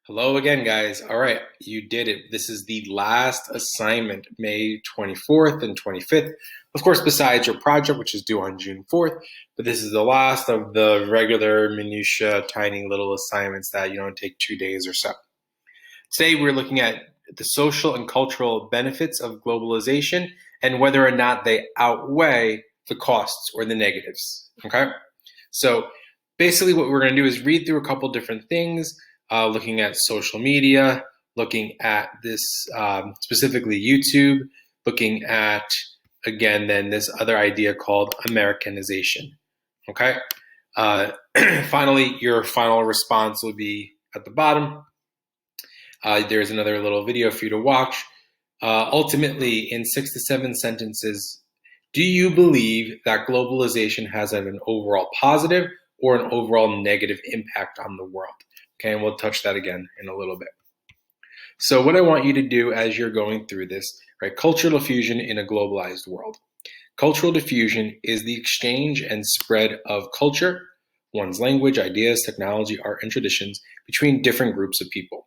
Hello again, guys. All right, you did it. This is the last assignment, May 24th and 25th. Of course, besides your project, which is due on June 4th, but this is the last of the regular minutia, tiny little assignments that you don't take 2 days or so. Today, we're looking at the social and cultural benefits of globalization and whether or not they outweigh the costs or the negatives. Okay? So basically what we're going to do is read through a couple different things, looking at social media, looking at this specifically YouTube, looking at, again, then this other idea called Americanization. Okay? Finally, your final response will be at the bottom. There's another little video for you to watch. Ultimately, in 6 to 7 sentences, do you believe that globalization has an overall positive or an overall negative impact on the world? Okay, and we'll touch that again in a little bit. So what I want you to do as you're going through this, right, cultural diffusion in a globalized world. Cultural diffusion is the exchange and spread of culture, one's language, ideas, technology, art, and traditions between different groups of people.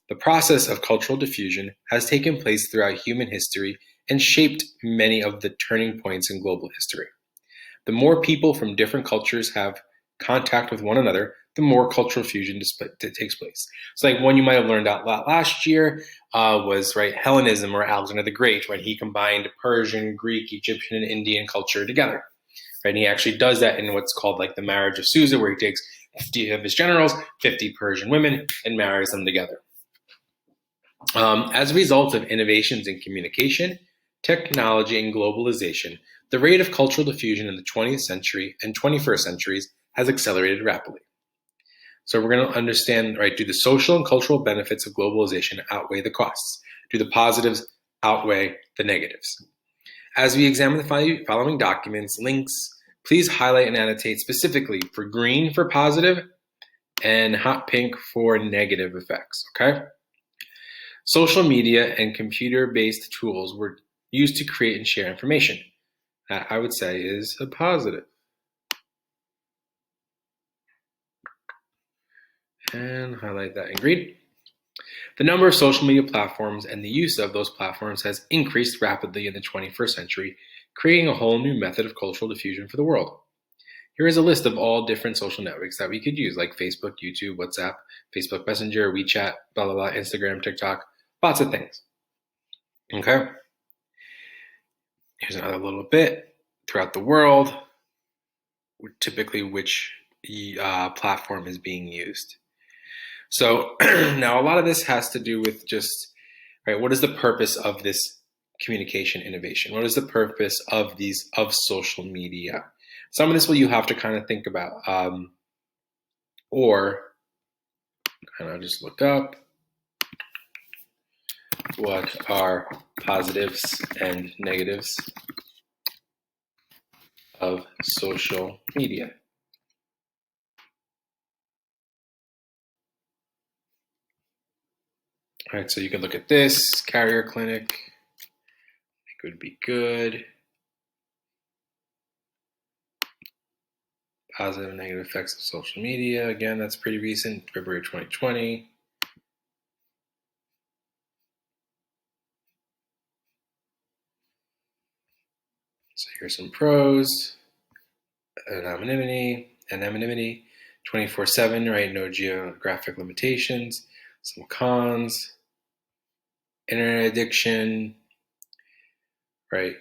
The process of cultural diffusion has taken place throughout human history and shaped many of the turning points in global history. The more people from different cultures have contact with one another, the more cultural fusion takes place. So like one you might have learned out last year was right Hellenism, or Alexander the Great, when he combined Persian, Greek, Egyptian, and Indian culture together. Right? And he actually does that in what's called like the marriage of Susa, where he takes 50 of his generals, 50 Persian women, and marries them together. As a result of innovations in communication, technology, and globalization, the rate of cultural diffusion in the 20th century and 21st centuries has accelerated rapidly. So we're going to understand, right, do the social and cultural benefits of globalization outweigh the costs? Do the positives outweigh the negatives? As we examine the following documents, links, please highlight and annotate specifically for green for positive and hot pink for negative effects, okay? Social media and computer-based tools were used to create and share information. That, I would say, is a positive. And highlight that in green. The number of social media platforms and the use of those platforms has increased rapidly in the 21st century, creating a whole new method of cultural diffusion for the world. Here is a list of all different social networks that we could use, like Facebook, YouTube, WhatsApp, Facebook Messenger, WeChat, blah, blah, blah, Instagram, TikTok, lots of things. Okay? Here's another little bit. Throughout the world, typically which platform is being used. So now a lot of this has to do with just, right, what is the purpose of this communication innovation? What is the purpose of social media? Some of this will you have to kind of think about, or kind of just look up what are positives and negatives of social media. All right, so you can look at this, carrier clinic, it would be good. Positive and negative effects of social media. Again, that's pretty recent, February 2020. So here's some pros. Anonymity, 24/7, right? No geographic limitations. Some cons. Internet addiction, right?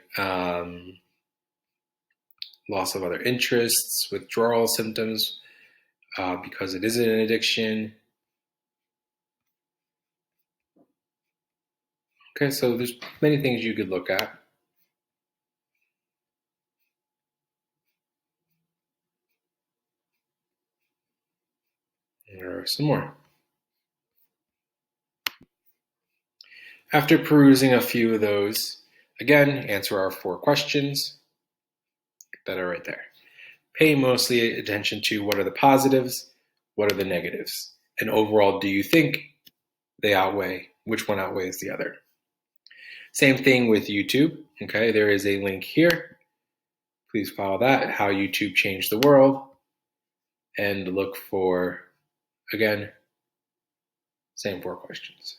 Loss of other interests, withdrawal symptoms, because it isn't an addiction. Okay, so there's many things you could look at. There are some more. After perusing a few of those, again, answer our 4 questions that are right there. Pay mostly attention to what are the positives, what are the negatives, and overall, do you think they outweigh, which one outweighs the other? Same thing with YouTube, okay? There is a link here. Please follow that, how YouTube changed the world, and look for, again, Same 4 questions.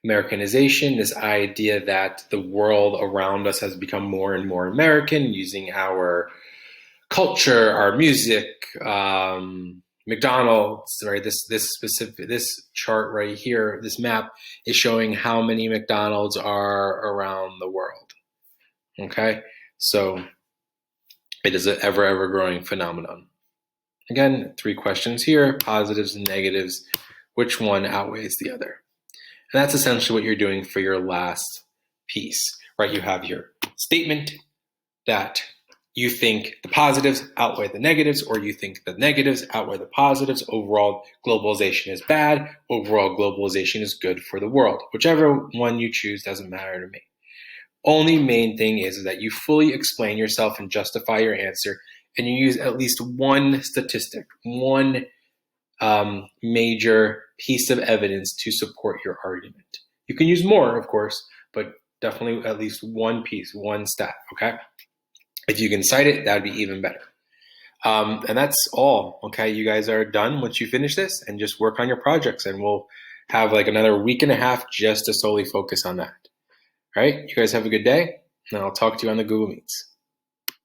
Americanization, this idea that the world around us has become more and more American, using our culture, our music, McDonald's, right? This chart right here, this map is showing how many McDonald's are around the world. Okay, so it is an ever growing phenomenon. Again, 3 questions here: positives and negatives. Which one outweighs the other? And that's essentially what you're doing for your last piece, right? You have your statement that you think the positives outweigh the negatives, or you think the negatives outweigh the positives. Overall, globalization is bad. Overall, globalization is good for the world. Whichever one you choose doesn't matter to me. Only main thing is that you fully explain yourself and justify your answer, and you use at least one statistic, one major piece of evidence to support your argument. You can use more, of course, but definitely at least one piece, one stat, okay? If you can cite it, that'd be even better. And that's all, okay? You guys are done once you finish this, and just work on your projects, and we'll have like another week and a half just to solely focus on that. All right? You guys have a good day, and I'll talk to you on the Google Meets.